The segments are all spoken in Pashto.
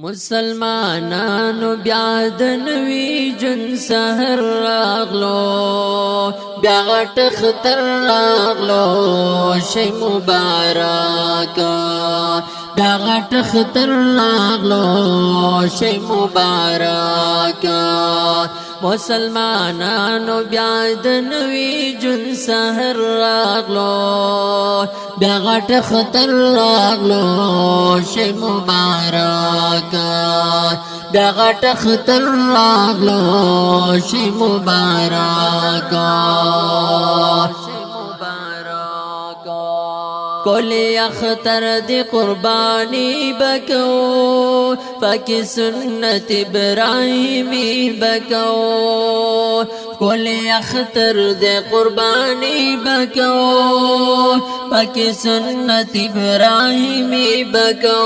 مسلمانانو بیا د نوی جن سحر راغلو بیا غټ خطر راغلو شی مبارک بیا غټ خطر راغلو شی مبارک مسلمانانو بیا د نوی جن سحر راغلو بیا غټ خطر راغلو شی مبارک بیا غټ خطر راغلو شی مبارک کولی اختر دی قربانی بکو فکی سنت ابراہیمی بکو کولی اختر دی قربانی بکو فکی سنت ابراہیمی بکو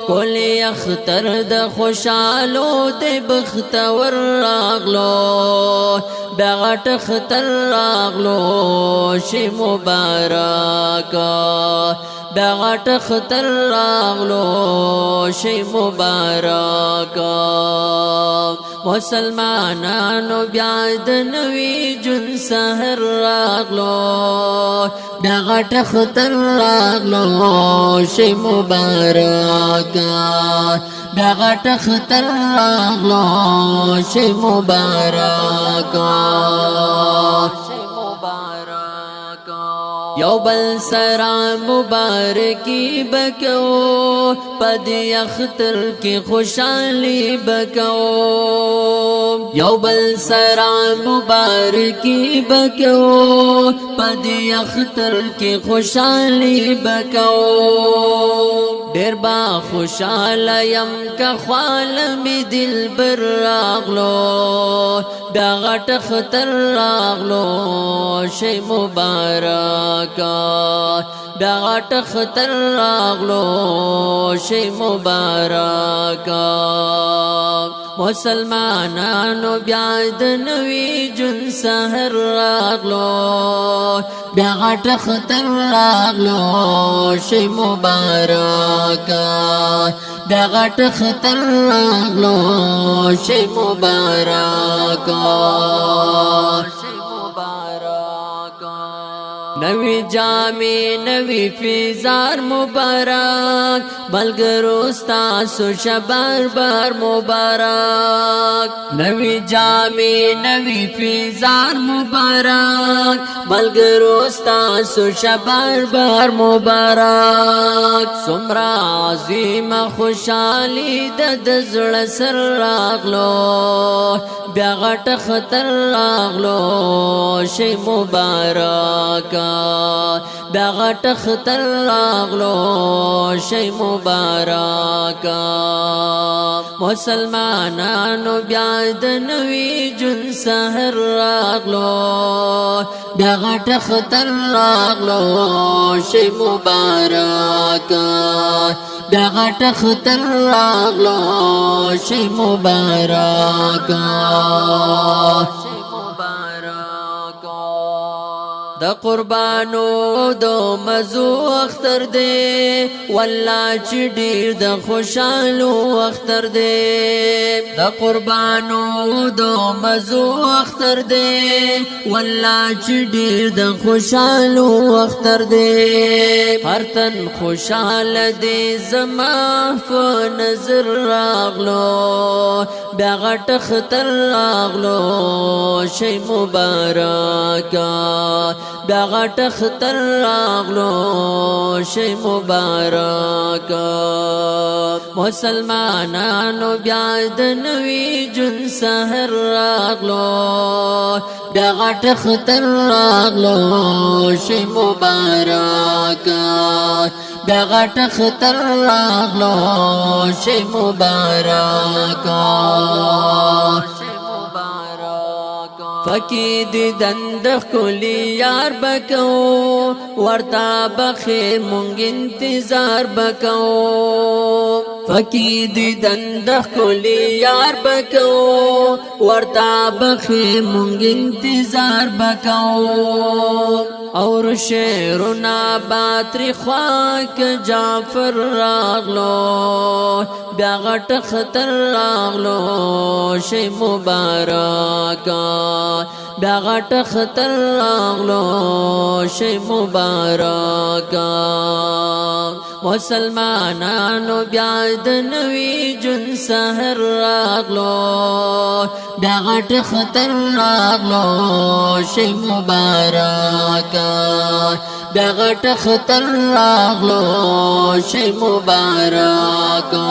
کولی اختر دی خوشالو دی بختور راغلو بغٹ خطر راغلو شی مبارک بغٹ خطر راغلو شی مبارک مسلمانانو بیا د نوی جن سحر راغلو بغٹ خطر راغلو شی مبارک بغٹ خطر راغلو شی مبارک یو بل سرا مبارکی بکو پدی اختر کی خوشحالی بکو یو بل سرا مبارکی بکو پدی اختر کی خوشحالی بکو ډیر با خوشحال یم کا خوال می دل بر راغلو بیا غټ خطر راغلو شی مبارک بیا غټ خطر راغلو شی مبارک مسلمانانو بیا د نوی جن سحر راغلو بیا غټ خطر راغلو شی مبارک بیا غټ خطر راغلو شی مبارک نوی جامی نوی فیزار مبارک ملګرو ستاسو شبار بار مبارک نوی جامی نوی فیزار مبارک ملګرو ستاسو شبار بار مبارک سمرا عظیم خوشحالی د زړه سر راغلو بیا غټ خطر راغلو شی مبارک بیا غټ خطر راغلو شی مبارک مسلمانانو بیا د نوی جن سحر راغلو بیا غټ خطر راغلو شی مبارک بیا غټ خطر راغلو شی مبارک د قربانو د مزو اختر دی والله چې ډیر د خوشالو اختر دی د قربانو د مزو اختر دی والله چې ډیر د خوشالو اختر دی هر تن خوشال دی زما په نظر راغلو بیا غټ خطر راغلو شی مبارک بیا غټ خطر راغلو شی مبارک مسلمانانو بیا د نوی جن سحر راغلو بیا غټ خطر راغلو شی مبارک بیا غټ خطر راغلو شی مبارک فکی دی دند کلی یار بکو ورتا بخی مونگ انتظار بکو فکی دی دند کلی یار بکو ورتا بخی مونگ انتظار بکو اور شعرنا باتری خواک جعفر راغلو بیا غټ خطر راغلو شی مبارکا بیا غټ خطر راغلو شی مبارکا مسلمانانو بیا د نوی جون سحر راغلو بیا غټ خطر راغلو شی مبارکا بیا غټ خطر راغلو شی مبارکا